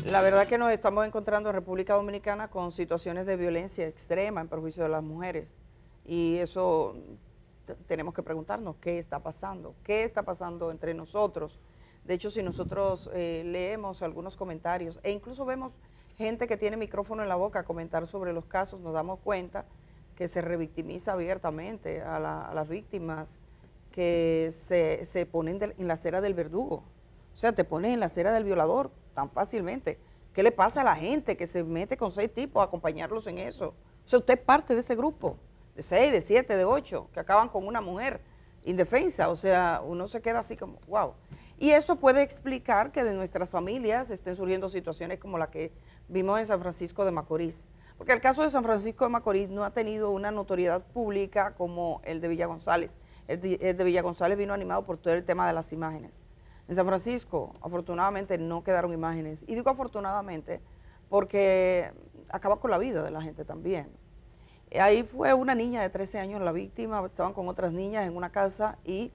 La verdad que nos estamos encontrando en República Dominicana con situaciones de violencia extrema en perjuicio de las mujeres. Y eso tenemos que preguntarnos qué está pasando entre nosotros. De hecho, si nosotros leemos algunos comentarios e incluso vemos gente que tiene micrófono en la boca a comentar sobre los casos, nos damos cuenta que se revictimiza abiertamente a las víctimas, que se ponen en la acera del verdugo. O sea, te pones en la acera del violador tan fácilmente. ¿Qué le pasa a la gente que se mete con 6 tipos a acompañarlos en eso? O sea, usted es parte de ese grupo, de 6, de 7, de 8, que acaban con una mujer indefensa. O sea, uno se queda así como, wow. Y eso puede explicar que de nuestras familias estén surgiendo situaciones como la que vimos en San Francisco de Macorís. Porque el caso de San Francisco de Macorís no ha tenido una notoriedad pública como el de Villa González. El de Villa González vino animado por todo el tema de las imágenes. En San Francisco, afortunadamente, no quedaron imágenes. Y digo afortunadamente porque acaba con la vida de la gente también. Ahí fue una niña de 13 años la víctima, estaban con otras niñas en una casa y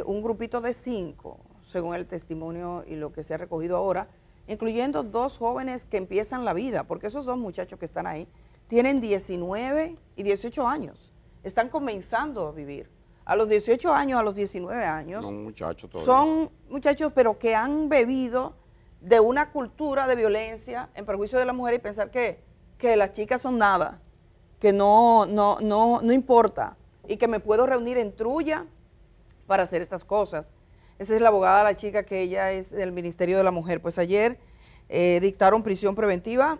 un grupito de 5, según el testimonio y lo que se ha recogido ahora, incluyendo 2 jóvenes que empiezan la vida, porque esos 2 muchachos que están ahí tienen 19 y 18 años, están comenzando a vivir. A los 18 años, a los 19 años, son muchachos pero que han bebido de una cultura de violencia en perjuicio de la mujer y pensar que las chicas son nada, que no importa y que me puedo reunir en trulla para hacer estas cosas. Esa es la abogada, la chica, que ella es del Ministerio de la Mujer. Pues ayer dictaron prisión preventiva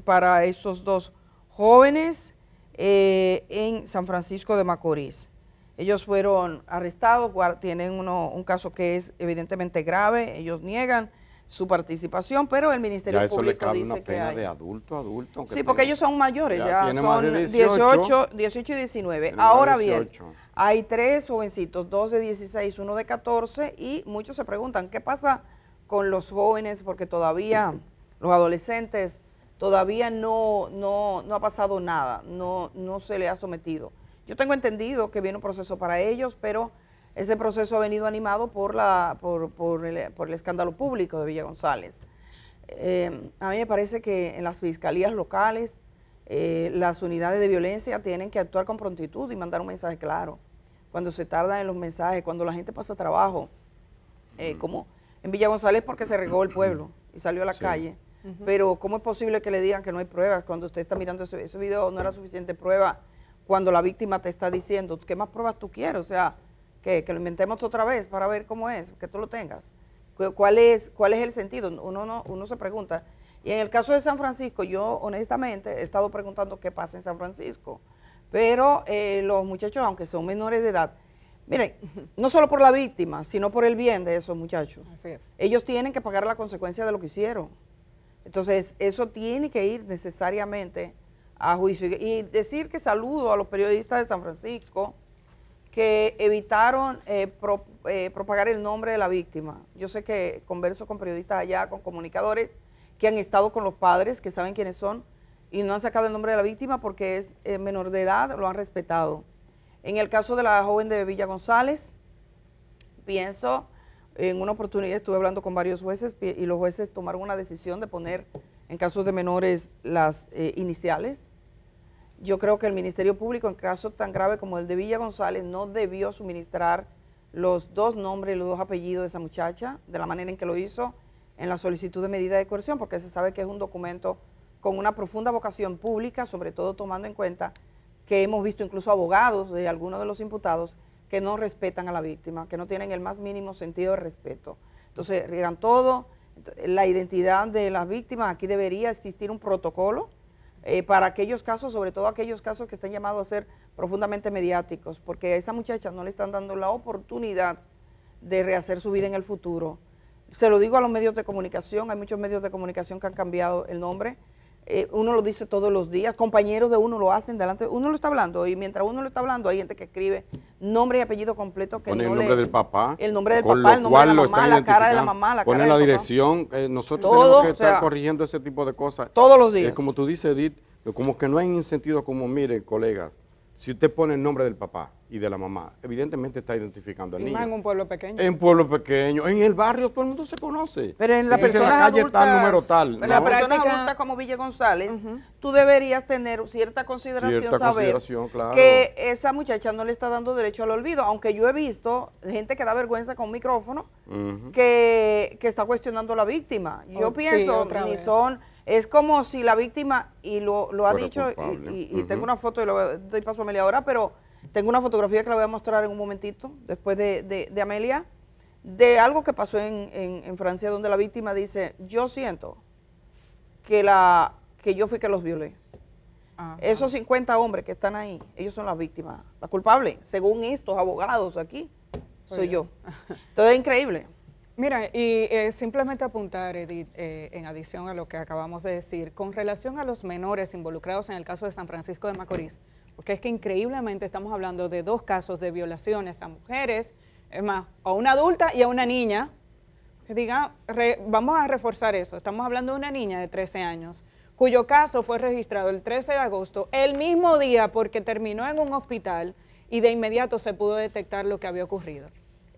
para esos 2 jóvenes en San Francisco de Macorís. Ellos fueron arrestados, tienen un caso que es evidentemente grave, ellos niegan su participación, pero el Ministerio Público dice que hay. De adulto. Sí, porque ellos son mayores, ya son 18 y 19. Ahora bien, hay 3 jovencitos, 2 de 16, 1 de 14, y muchos se preguntan, ¿qué pasa con los jóvenes? Porque todavía, los adolescentes, todavía no ha pasado nada, no se le ha sometido. Yo tengo entendido que viene un proceso para ellos, pero ese proceso ha venido animado por el escándalo público de Villa González. A mí me parece que en las fiscalías locales, las unidades de violencia tienen que actuar con prontitud y mandar un mensaje claro. Cuando se tardan en los mensajes, cuando la gente pasa trabajo, como en Villa González porque se regó el pueblo y salió a la calle. Pero ¿cómo es posible que le digan que no hay pruebas cuando usted está mirando ese video? No era suficiente prueba cuando la víctima te está diciendo, ¿qué más pruebas tú quieres? O sea, que lo inventemos otra vez para ver cómo es, que tú lo tengas. ¿Cuál es el sentido? Uno se pregunta. Y en el caso de San Francisco, yo honestamente he estado preguntando qué pasa en San Francisco. Pero los muchachos, aunque son menores de edad, miren, no solo por la víctima, sino por el bien de esos muchachos. Ellos tienen que pagar la consecuencia de lo que hicieron. Entonces, eso tiene que ir necesariamente a juicio. Y decir que saludo a los periodistas de San Francisco que evitaron propagar el nombre de la víctima. Yo sé que converso con periodistas allá, con comunicadores que han estado con los padres, que saben quiénes son, y no han sacado el nombre de la víctima porque es menor de edad, lo han respetado. En el caso de la joven de Villa González, pienso, en una oportunidad estuve hablando con varios jueces y los jueces tomaron una decisión de poner, en casos de menores, las iniciales. Yo creo que el Ministerio Público, en caso tan grave como el de Villa González, no debió suministrar los 2 nombres y los 2 apellidos de esa muchacha, de la manera en que lo hizo en la solicitud de medida de coerción, porque se sabe que es un documento con una profunda vocación pública, sobre todo tomando en cuenta que hemos visto incluso abogados de algunos de los imputados que no respetan a la víctima, que no tienen el más mínimo sentido de respeto. Entonces, riegan todo, la identidad de las víctimas. Aquí debería existir un protocolo para aquellos casos, sobre todo aquellos casos que están llamados a ser profundamente mediáticos, porque a esa muchacha no le están dando la oportunidad de rehacer su vida en el futuro. Se lo digo a los medios de comunicación, hay muchos medios de comunicación que han cambiado el nombre, uno lo dice todos los días, compañeros de uno lo hacen delante, uno lo está hablando y mientras uno lo está hablando hay gente que escribe nombre y apellido completo que pone no el nombre del papá, el nombre del papá, el nombre de la mamá, la cara de la mamá, la cara pone del la papá. dirección, nosotros Todo, tenemos que estar corrigiendo ese tipo de cosas todos los días. Como tú dices, Edith, como que no hay un sentido como, mire, colegas, Si usted pone el nombre del papá y de la mamá, evidentemente está identificando al niño. En un pueblo pequeño. En pueblo pequeño, en el barrio todo el mundo se conoce. Pero en la persona en la calle tal, número tal. En la persona adulta como Villa González, tú deberías tener cierta consideración, claro, que esa muchacha no le está dando derecho al olvido, aunque yo he visto gente que da vergüenza con un micrófono que está cuestionando a la víctima. Yo pienso, es como si la víctima, y lo ha dicho, y tengo una foto y lo doy paso a Amelia ahora, pero tengo una fotografía que la voy a mostrar en un momentito, después de Amelia, de algo que pasó en Francia, donde la víctima dice, yo siento que yo fui que los violé. Esos 50 hombres que están ahí, ellos son las víctimas. La culpable, según estos abogados aquí, soy yo. Entonces es increíble. Mira, y simplemente apuntar, Edith, en adición a lo que acabamos de decir, con relación a los menores involucrados en el caso de San Francisco de Macorís, porque es que increíblemente estamos hablando de 2 casos de violaciones a mujeres, es más, a una adulta y a una niña, que diga, vamos a reforzar eso, estamos hablando de una niña de 13 años, cuyo caso fue registrado el 13 de agosto, el mismo día porque terminó en un hospital y de inmediato se pudo detectar lo que había ocurrido.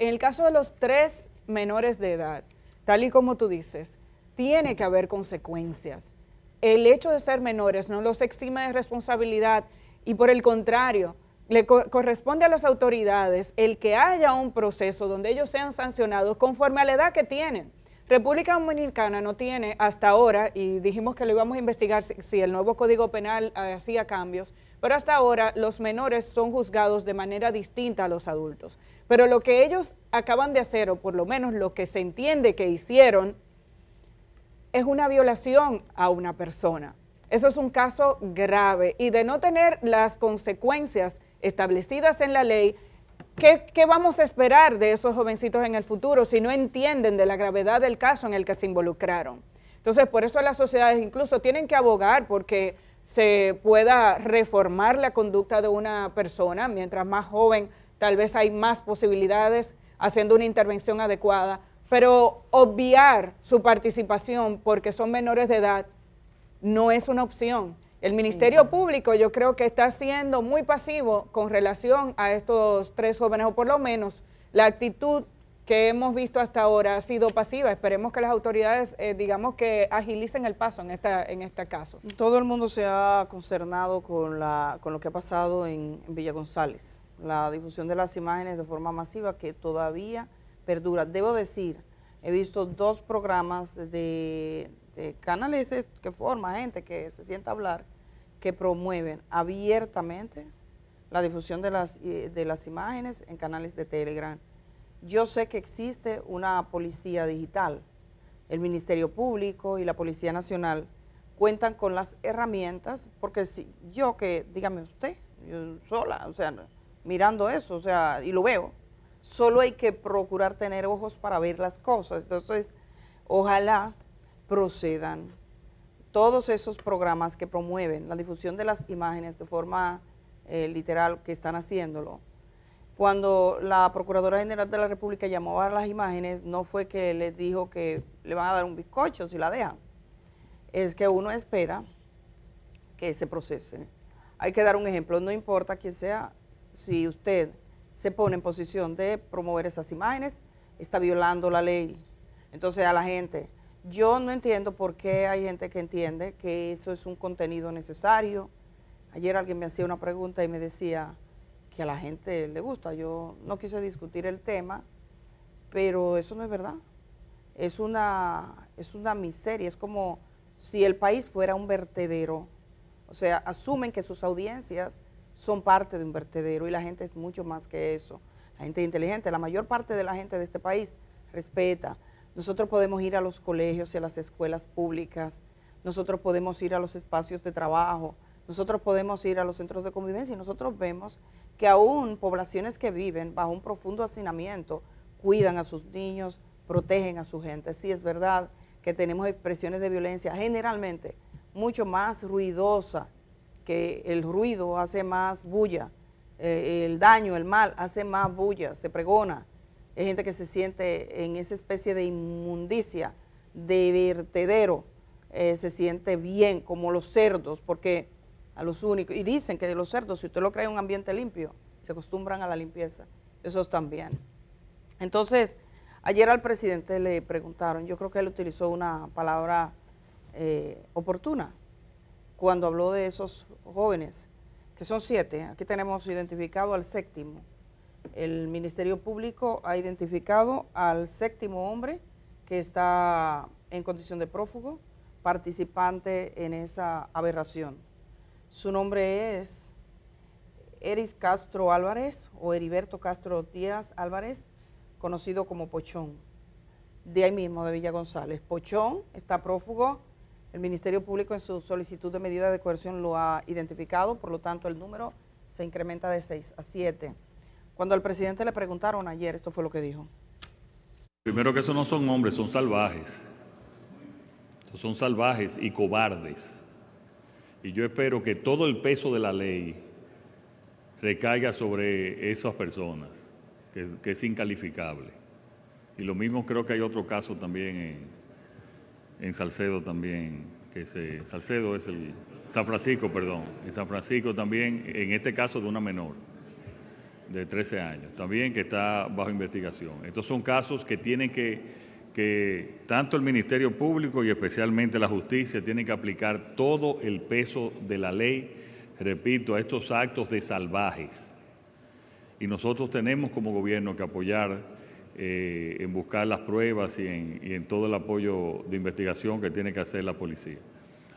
En el caso de los 3 menores de edad, tal y como tú dices, tiene que haber consecuencias. El hecho de ser menores no los exime de responsabilidad y por el contrario, le corresponde a las autoridades el que haya un proceso donde ellos sean sancionados conforme a la edad que tienen. República Dominicana no tiene hasta ahora, y dijimos que lo íbamos a investigar si el nuevo Código Penal hacía cambios, pero hasta ahora los menores son juzgados de manera distinta a los adultos. Pero lo que ellos acaban de hacer, o por lo menos lo que se entiende que hicieron, es una violación a una persona. Eso es un caso grave y de no tener las consecuencias establecidas en la ley, ¿qué vamos a esperar de esos jovencitos en el futuro si no entienden de la gravedad del caso en el que se involucraron? Entonces, por eso las sociedades incluso tienen que abogar porque se pueda reformar la conducta de una persona. Mientras más joven, tal vez hay más posibilidades haciendo una intervención adecuada, pero obviar su participación porque son menores de edad no es una opción. El Ministerio Público yo creo que está siendo muy pasivo con relación a estos 3 jóvenes, o por lo menos la actitud que hemos visto hasta ahora ha sido pasiva. Esperemos que las autoridades, digamos, que agilicen el paso en este caso. Todo el mundo se ha consternado con lo que ha pasado en Villa González, la difusión de las imágenes de forma masiva que todavía perdura. Debo decir, he visto 2 programas de canales que forman gente que se sienta a hablar, que promueven abiertamente la difusión de las imágenes en canales de Telegram. Yo sé que existe una policía digital, el Ministerio Público y la Policía Nacional cuentan con las herramientas, porque si yo dígame usted, yo sola, o sea, mirando eso, o sea, y lo veo, solo hay que procurar tener ojos para ver las cosas. Entonces, ojalá procedan todos esos programas que promueven la difusión de las imágenes de forma literal, que están haciéndolo. Cuando la Procuradora General de la República llamó a las imágenes, no fue que les dijo que le van a dar un bizcocho si la dejan, es que uno espera que se procese. Hay que dar un ejemplo, no importa quién sea, si usted se pone en posición de promover esas imágenes, está violando la ley. Entonces a la gente, yo no entiendo por qué hay gente que entiende que eso es un contenido necesario. Ayer alguien me hacía una pregunta y me decía que a la gente le gusta. Yo no quise discutir el tema, pero eso no es verdad. Es una miseria, es como si el país fuera un vertedero. O sea, asumen que sus audiencias son parte de un vertedero y la gente es mucho más que eso. La gente inteligente, la mayor parte de la gente de este país respeta. Nosotros podemos ir a los colegios y a las escuelas públicas, nosotros podemos ir a los espacios de trabajo, nosotros podemos ir a los centros de convivencia y nosotros vemos que aún poblaciones que viven bajo un profundo hacinamiento cuidan a sus niños, protegen a su gente. Sí, es verdad que tenemos expresiones de violencia generalmente mucho más ruidosa, que el ruido hace más bulla, el daño, el mal hace más bulla, se pregona. Hay gente que se siente en esa especie de inmundicia, de vertedero, se siente bien como los cerdos, porque a los únicos. Y dicen que los cerdos, si usted lo crea en un ambiente limpio, se acostumbran a la limpieza. Esos también. Entonces, ayer al presidente le preguntaron, yo creo que él utilizó una palabra oportuna cuando habló de esos jóvenes, que son 7. Aquí tenemos identificado al 7º. El Ministerio Público ha identificado al 7º hombre que está en condición de prófugo, participante en esa aberración. Su nombre es Eris Castro Álvarez o Heriberto Castro Díaz Álvarez, conocido como Pochón, de ahí mismo, de Villa González. Pochón está prófugo, el Ministerio Público en su solicitud de medida de coerción lo ha identificado, por lo tanto el número se incrementa de 6 a 7. Cuando al presidente le preguntaron ayer, esto fue lo que dijo. Primero que esos no son hombres, son salvajes. Son salvajes y cobardes. Y yo espero que todo el peso de la ley recaiga sobre esas personas, que es incalificable. Y lo mismo creo que hay otro caso también en Salcedo también, Salcedo es San Francisco, perdón. En San Francisco también, en este caso de una menor de 13 años, también que está bajo investigación. Estos son casos que tienen que tanto el Ministerio Público y especialmente la justicia tienen que aplicar todo el peso de la ley, repito, a estos actos de salvajes. Y nosotros tenemos como gobierno que apoyar en buscar las pruebas y en todo el apoyo de investigación que tiene que hacer la policía.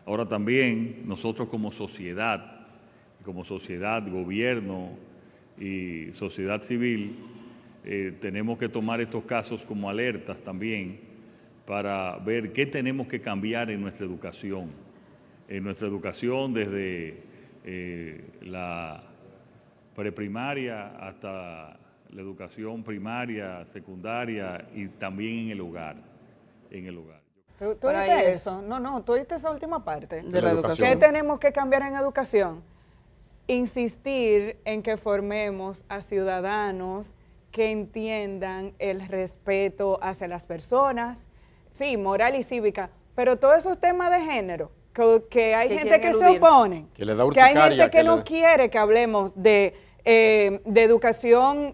Ahora también nosotros como sociedad, gobierno y sociedad civil, tenemos que tomar estos casos como alertas también para ver qué tenemos que cambiar en nuestra educación. Desde la preprimaria hasta la educación primaria, secundaria y también en el hogar. ¿Tú oíste eso? No, tú oíste esa última parte. De la educación. ¿Qué tenemos que cambiar en educación? Insistir en que formemos a ciudadanos que entiendan el respeto hacia las personas, sí, moral y cívica, pero todos esos temas de género, que hay gente que se opone, que hay gente que no quiere que hablemos de educación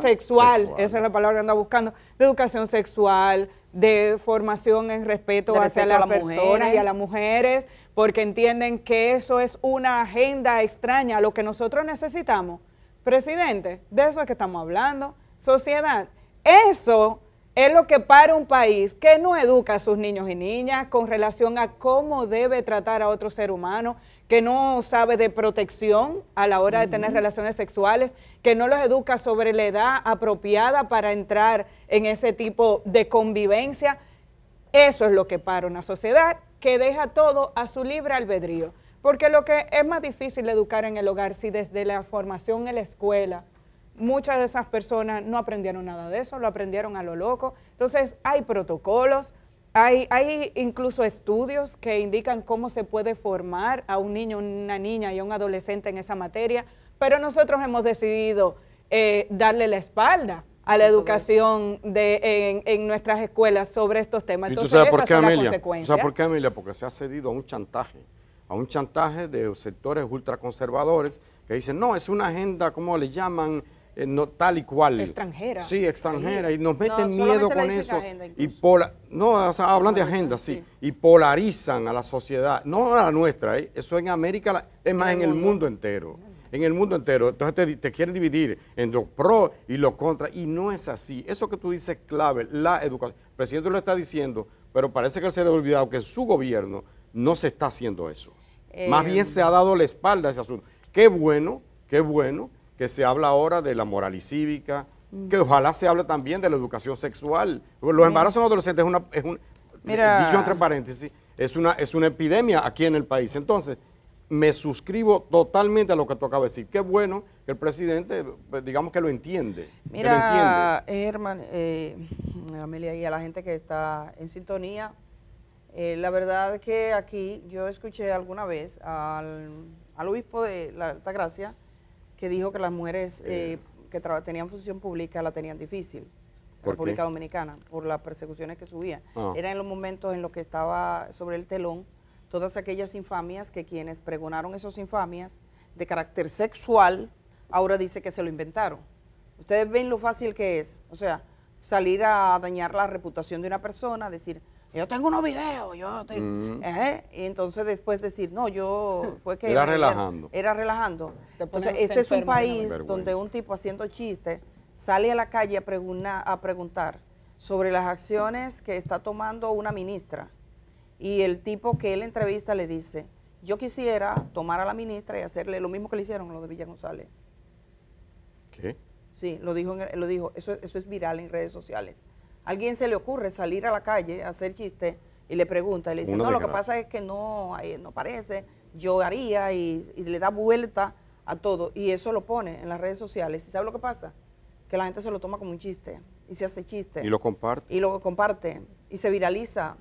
sexual, esa es la palabra que anda buscando, de educación sexual, de formación en respeto hacia las personas y a las mujeres, porque entienden que eso es una agenda extraña a lo que nosotros necesitamos. Presidente, de eso es que estamos hablando. Sociedad, eso es lo que para un país que no educa a sus niños y niñas con relación a cómo debe tratar a otro ser humano, que no sabe de protección a la hora de tener relaciones sexuales, que no los educa sobre la edad apropiada para entrar en ese tipo de convivencia. Eso es lo que para una sociedad que deja todo a su libre albedrío. Porque lo que es más difícil educar en el hogar, si desde la formación en la escuela, muchas de esas personas no aprendieron nada de eso, lo aprendieron a lo loco. Entonces hay protocolos, hay incluso estudios que indican cómo se puede formar a un niño, una niña y a un adolescente en esa materia, pero nosotros hemos decidido darle la espalda a la educación en nuestras escuelas sobre estos temas. Entonces, ¿y tú sabes por qué, Amelia? ¿Tú sabes por qué, Amelia? Porque se ha cedido a un chantaje de sectores ultraconservadores que dicen, no, es una agenda, ¿cómo le llaman? No, tal y cual. Extranjera. Sí, extranjera, y nos meten miedo con eso. Hablan de agenda, sí, y polarizan a la sociedad, no a la nuestra, eso en América, es más en el mundo entero. En el mundo entero, entonces te quieren dividir en los pro y los contra, y no es así. Eso que tú dices es clave, la educación. El presidente lo está diciendo, pero parece que él se le ha olvidado que su gobierno no se está haciendo eso. Más bien se ha dado la espalda a ese asunto. Qué bueno que se habla ahora de la moral y cívica, que ojalá se hable también de la educación sexual. Los embarazos en adolescentes dicho entre paréntesis, es una epidemia aquí en el país. Entonces, me suscribo totalmente a lo que tú acabas de decir. Qué bueno que el presidente, digamos que lo entiende. Mira, Germán, Amelia, y a la gente que está en sintonía, la verdad es que aquí yo escuché alguna vez al obispo de la Altagracia que dijo que las mujeres que tenían función pública la tenían difícil, en República Dominicana, por las persecuciones que subían. Era en los momentos en los que estaba sobre el telón todas aquellas infamias que quienes pregonaron esas infamias de carácter sexual, ahora dice que se lo inventaron. Ustedes ven lo fácil que es, o sea, salir a dañar la reputación de una persona, decir, yo tengo unos videos, y entonces después decir, no, fue que... Era relajando. Era relajando. Entonces, este es un país donde un tipo haciendo chistes sale a la calle a preguntar sobre las acciones que está tomando una ministra, y el tipo que él entrevista le dice, yo quisiera tomar a la ministra y hacerle lo mismo que le hicieron a lo de Villa González. ¿Qué? Sí, lo dijo, eso es viral en redes sociales. A alguien se le ocurre salir a la calle a hacer chistes y le pregunta, y le dice, no, lo que pasa es que no parece, yo haría, y le da vuelta a todo, y eso lo pone en las redes sociales. ¿Y sabe lo que pasa? Que la gente se lo toma como un chiste, y se hace chiste. Y lo comparte. Y lo comparte, y se viraliza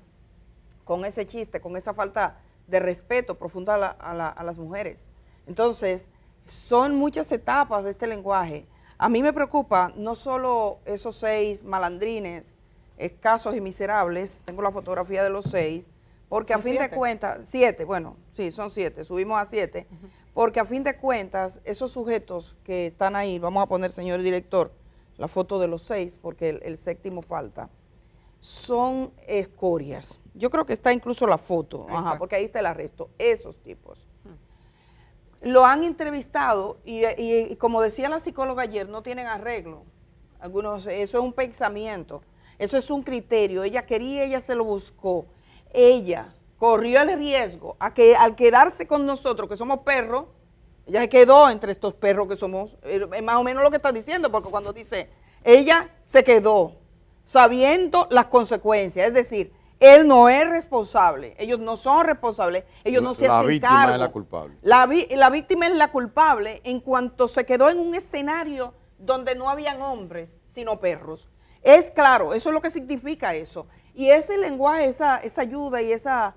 con ese chiste, con esa falta de respeto profundo a las mujeres. Entonces, son muchas etapas de este lenguaje. A mí me preocupa no solo esos 6 malandrines, escasos y miserables, tengo la fotografía de los 6, porque a fin de cuentas, 7, bueno, sí, son 7, subimos a 7, porque a fin de cuentas, esos sujetos que están ahí, vamos a poner, señor director, la foto de los 6, porque el 7º falta, son escorias. Yo creo que está incluso la foto, porque ahí está el arresto, esos tipos. Lo han entrevistado y como decía la psicóloga ayer, no tienen arreglo. Algunos, eso es un pensamiento, eso es un criterio. Ella quería, ella se lo buscó. Ella corrió el riesgo al quedarse con nosotros, que somos perros, ella se quedó entre estos perros que somos, es más o menos lo que está diciendo, porque cuando dice, ella se quedó sabiendo las consecuencias, es decir, él no es responsable, ellos no son responsables, ellos no se hacen cargo. La víctima es la culpable. La víctima es la culpable en cuanto se quedó en un escenario donde no habían hombres, sino perros. Es claro, eso es lo que significa eso. Y ese lenguaje, esa ayuda y esa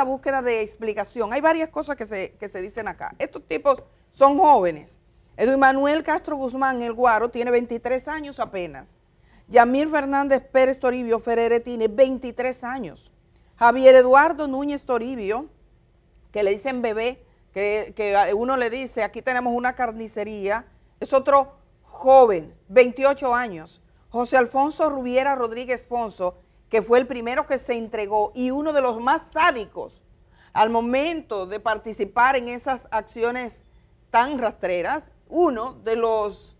búsqueda de explicación, hay varias cosas que se dicen acá. Estos tipos son jóvenes. Edwin Manuel Castro Guzmán, el Guaro, tiene 23 años apenas. Yamir Fernández Pérez Toribio Ferere tiene 23 años. Javier Eduardo Núñez Toribio, que le dicen bebé, que uno le dice, aquí tenemos una carnicería, es otro joven, 28 años. José Alfonso Rubiera Rodríguez Ponzo, que fue el primero que se entregó y uno de los más sádicos al momento de participar en esas acciones tan rastreras, uno de los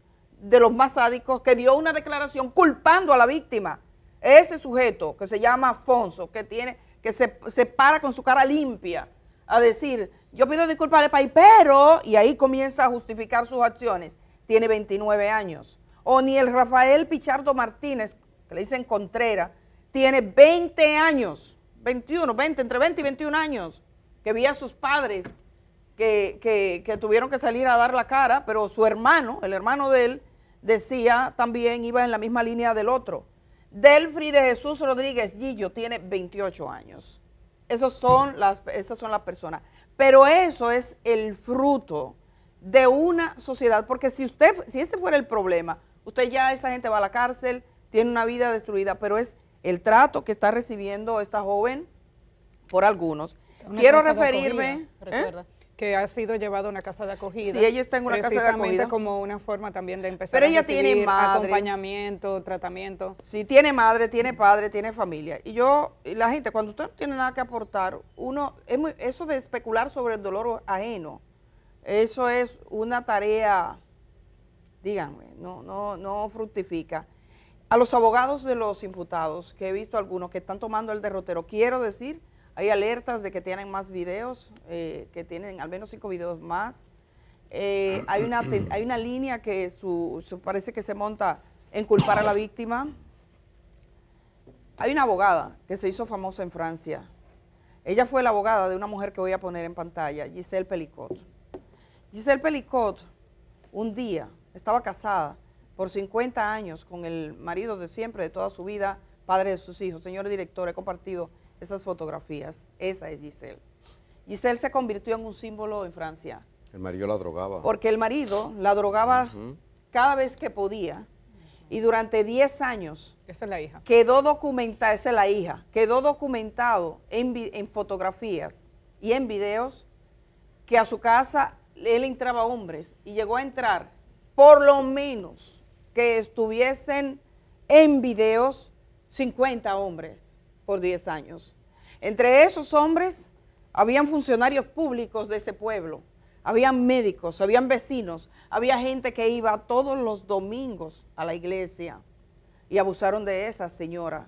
más sádicos, que dio una declaración culpando a la víctima. Ese sujeto que se llama Afonso, que se para con su cara limpia a decir, yo pido disculpas al país, pero, y ahí comienza a justificar sus acciones, tiene 29 años. O ni el Rafael Pichardo Martínez, que le dicen Contreras, tiene 20 años, entre 20 y 21 años, que vi a sus padres que tuvieron que salir a dar la cara, pero su hermano, el hermano de él, decía también, iba en la misma línea del otro. Delfri de Jesús Rodríguez Gillo tiene 28 años. Esas son las personas. Pero eso es el fruto de una sociedad, porque si ese fuera el problema, esa gente va a la cárcel, tiene una vida destruida, pero es el trato que está recibiendo esta joven por algunos. Quiero referirme... que ha sido llevado a una casa de acogida. Sí, ella está en una casa de acogida. Como una forma también de empezar Pero a ella tiene madre, acompañamiento, tratamiento. Sí, tiene madre, tiene padre, tiene familia. Y la gente, cuando usted no tiene nada que aportar, eso de especular sobre el dolor ajeno, eso es una tarea, díganme, no fructifica. A los abogados de los imputados, que he visto algunos que están tomando el derrotero, quiero decir, hay alertas de que tienen más videos, que tienen al menos 5 videos más. Hay una línea que parece que se monta en culpar a la víctima. Hay una abogada que se hizo famosa en Francia. Ella fue la abogada de una mujer que voy a poner en pantalla, Giselle Pelicot. Giselle Pelicot, un día, estaba casada por 50 años con el marido de siempre, de toda su vida, padre de sus hijos. Señor director, he compartido esas fotografías. Esa es Giselle. Giselle se convirtió en un símbolo en Francia. El marido la drogaba. Porque el marido la drogaba cada vez que podía. Y durante 10 años esa es la hija. Quedó documentado, esa es la hija, quedó documentado en fotografías y en videos que a su casa él entraba hombres y llegó a entrar por lo menos que estuviesen en videos 50 hombres por 10 años. Entre esos hombres habían funcionarios públicos de ese pueblo, habían médicos, habían vecinos, había gente que iba todos los domingos a la iglesia y abusaron de esa señora.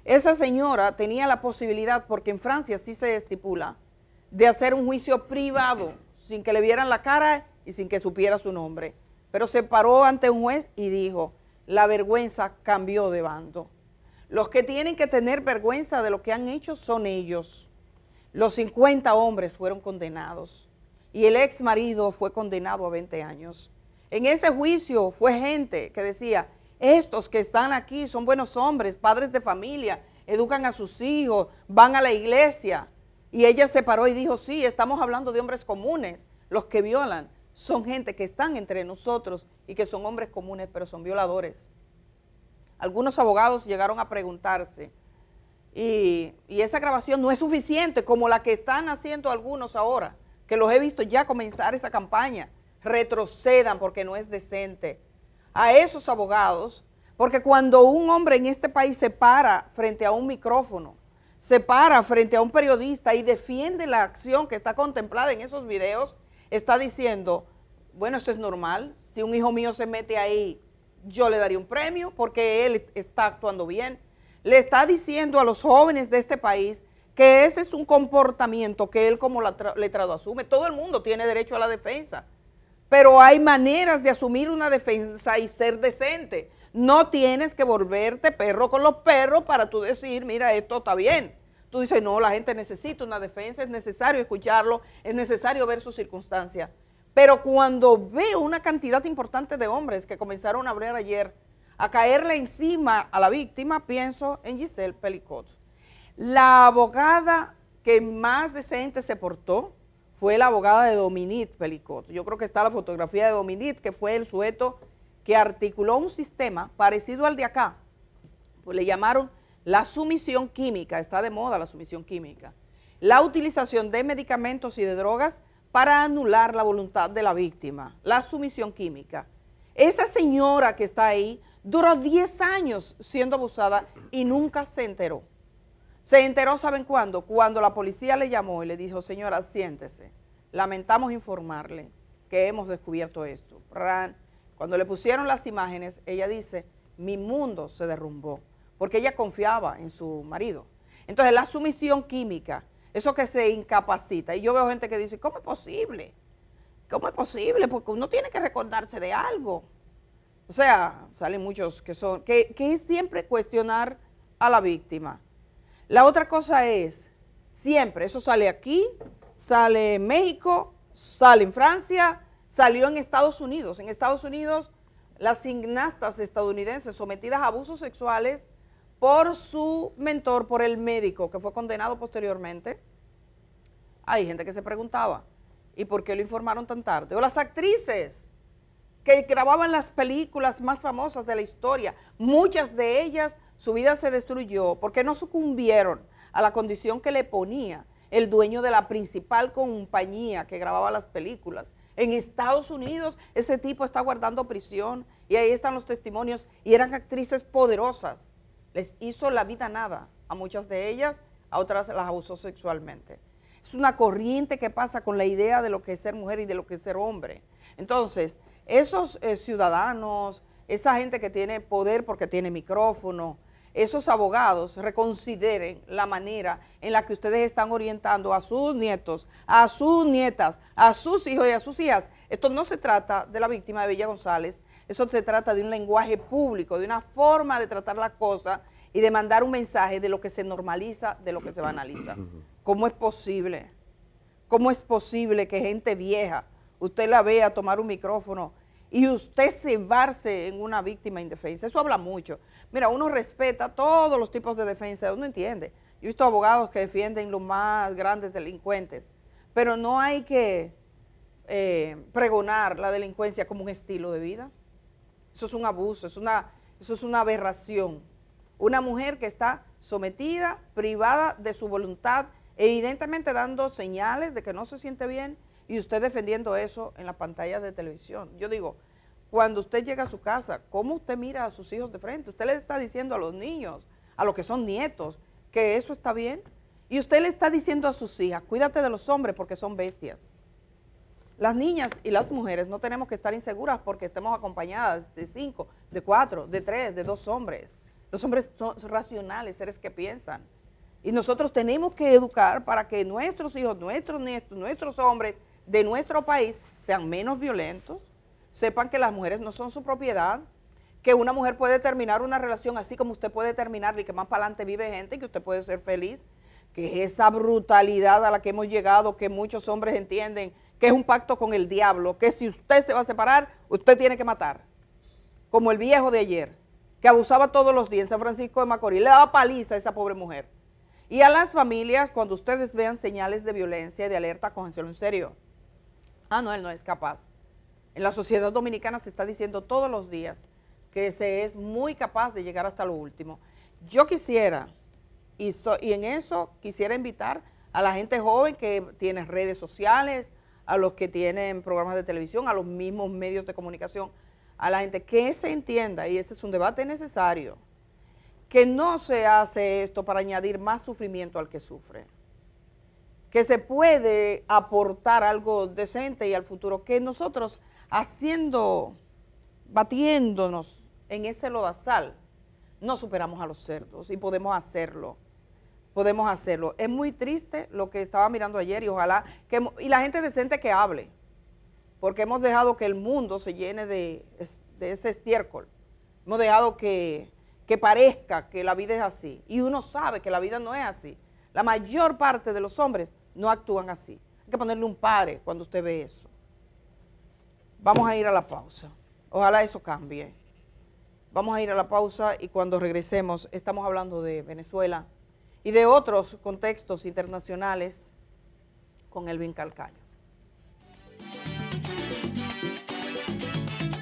Esa señora tenía la posibilidad, porque en Francia sí se estipula, de hacer un juicio privado, sin que le vieran la cara y sin que supiera su nombre. Pero se paró ante un juez y dijo, la vergüenza cambió de bando. Los que tienen que tener vergüenza de lo que han hecho son ellos. Los 50 hombres fueron condenados y el ex marido fue condenado a 20 años. En ese juicio fue gente que decía, estos que están aquí son buenos hombres, padres de familia, educan a sus hijos, van a la iglesia. Y ella se paró y dijo, sí, estamos hablando de hombres comunes, los que violan son gente que están entre nosotros y que son hombres comunes, pero son violadores. Algunos abogados llegaron a preguntarse, y esa grabación no es suficiente como la que están haciendo algunos ahora, que los he visto ya comenzar esa campaña, retrocedan porque no es decente. A esos abogados, porque cuando un hombre en este país se para frente a un micrófono, se para frente a un periodista y defiende la acción que está contemplada en esos videos, está diciendo, bueno, esto es normal, si un hijo mío se mete ahí, yo le daría un premio porque él está actuando bien. Le está diciendo a los jóvenes de este país que ese es un comportamiento que él como letrado asume. Todo el mundo tiene derecho a la defensa, pero hay maneras de asumir una defensa y ser decente. No tienes que volverte perro con los perros para tú decir, mira, esto está bien. Tú dices, no, la gente necesita una defensa, es necesario escucharlo, es necesario ver sus circunstancias. Pero cuando veo una cantidad importante de hombres que comenzaron a hablar ayer, a caerle encima a la víctima, pienso en Giselle Pelicot. La abogada que más decente se portó fue la abogada de Dominique Pelicot. Yo creo que está la fotografía de Dominique, que fue el sujeto que articuló un sistema parecido al de acá. Pues le llamaron la sumisión química, está de moda la sumisión química. La utilización de medicamentos y de drogas para anular la voluntad de la víctima, la sumisión química. Esa señora que está ahí duró 10 años siendo abusada y nunca se enteró. Se enteró, ¿saben cuándo? Cuando la policía le llamó y le dijo, señora, siéntese, lamentamos informarle que hemos descubierto esto. Cuando le pusieron las imágenes, ella dice, mi mundo se derrumbó, porque ella confiaba en su marido. Entonces, la sumisión química, eso que se incapacita, y yo veo gente que dice, ¿cómo es posible? ¿Cómo es posible? Porque uno tiene que recordarse de algo. O sea, salen muchos que es siempre cuestionar a la víctima. La otra cosa es, siempre, eso sale aquí, sale en México, sale en Francia, salió en Estados Unidos. En Estados Unidos, las gimnastas estadounidenses sometidas a abusos sexuales por su mentor, por el médico, que fue condenado posteriormente. Hay gente que se preguntaba, ¿y por qué lo informaron tan tarde? O las actrices que grababan las películas más famosas de la historia, muchas de ellas, su vida se destruyó porque no sucumbieron a la condición que le ponía el dueño de la principal compañía que grababa las películas. En Estados Unidos ese tipo está guardando prisión y ahí están los testimonios y eran actrices poderosas. Les hizo la vida nada a muchas de ellas, a otras las abusó sexualmente. Es una corriente que pasa con la idea de lo que es ser mujer y de lo que es ser hombre. Entonces, esos ciudadanos, esa gente que tiene poder porque tiene micrófono, esos abogados reconsideren la manera en la que ustedes están orientando a sus nietos, a sus nietas, a sus hijos y a sus hijas. Esto no se trata de la víctima de Bella González, eso se trata de un lenguaje público, de una forma de tratar la cosa y de mandar un mensaje de lo que se normaliza, de lo que se banaliza. ¿Cómo es posible? ¿Cómo es posible que gente vieja, usted la vea tomar un micrófono y usted cebarse en una víctima indefensa? Eso habla mucho. Mira, uno respeta todos los tipos de defensa, uno entiende. Yo he visto abogados que defienden los más grandes delincuentes, pero no hay que pregonar la delincuencia como un estilo de vida. Eso es un abuso, eso es una aberración. Una mujer que está sometida, privada de su voluntad evidentemente dando señales de que no se siente bien y usted defendiendo eso en la pantalla de televisión. Yo digo, cuando usted llega a su casa, ¿cómo usted mira a sus hijos de frente? Usted le está diciendo a los niños, a los que son nietos, que eso está bien. Y usted le está diciendo a sus hijas, cuídate de los hombres porque son bestias. Las niñas y las mujeres no tenemos que estar inseguras porque estemos acompañadas de 5, de 4, de 3, de 2 hombres. Los hombres son racionales, seres que piensan. Y nosotros tenemos que educar para que nuestros hijos, nuestros nietos, nuestros hombres de nuestro país sean menos violentos, sepan que las mujeres no son su propiedad, que una mujer puede terminar una relación así como usted puede terminarla y que más para adelante vive gente y que usted puede ser feliz, que esa brutalidad a la que hemos llegado, que muchos hombres entienden que es un pacto con el diablo, que si usted se va a separar, usted tiene que matar, como el viejo de ayer, que abusaba todos los días en San Francisco de Macorís, le daba paliza a esa pobre mujer. Y a las familias, cuando ustedes vean señales de violencia y de alerta, cógenselo en serio. Ah, no, él no es capaz. En la sociedad dominicana se está diciendo todos los días que se es muy capaz de llegar hasta lo último. Yo quisiera, y en eso quisiera invitar a la gente joven que tiene redes sociales, a los que tienen programas de televisión, a los mismos medios de comunicación, a la gente que se entienda, y ese es un debate necesario, que no se hace esto para añadir más sufrimiento al que sufre, que se puede aportar algo decente y al futuro, que nosotros batiéndonos en ese lodazal, no superamos a los cerdos y podemos hacerlo. Podemos hacerlo. Es muy triste lo que estaba mirando ayer y ojalá y la gente decente que hable, porque hemos dejado que el mundo se llene de ese estiércol. Hemos dejado que parezca que la vida es así y uno sabe que la vida no es así. La mayor parte de los hombres no actúan así. Hay que ponerle un pare cuando usted ve eso. Vamos a ir a la pausa. Ojalá eso cambie. Vamos a ir a la pausa y cuando regresemos estamos hablando de Venezuela y de otros contextos internacionales con Elvin Calcaño.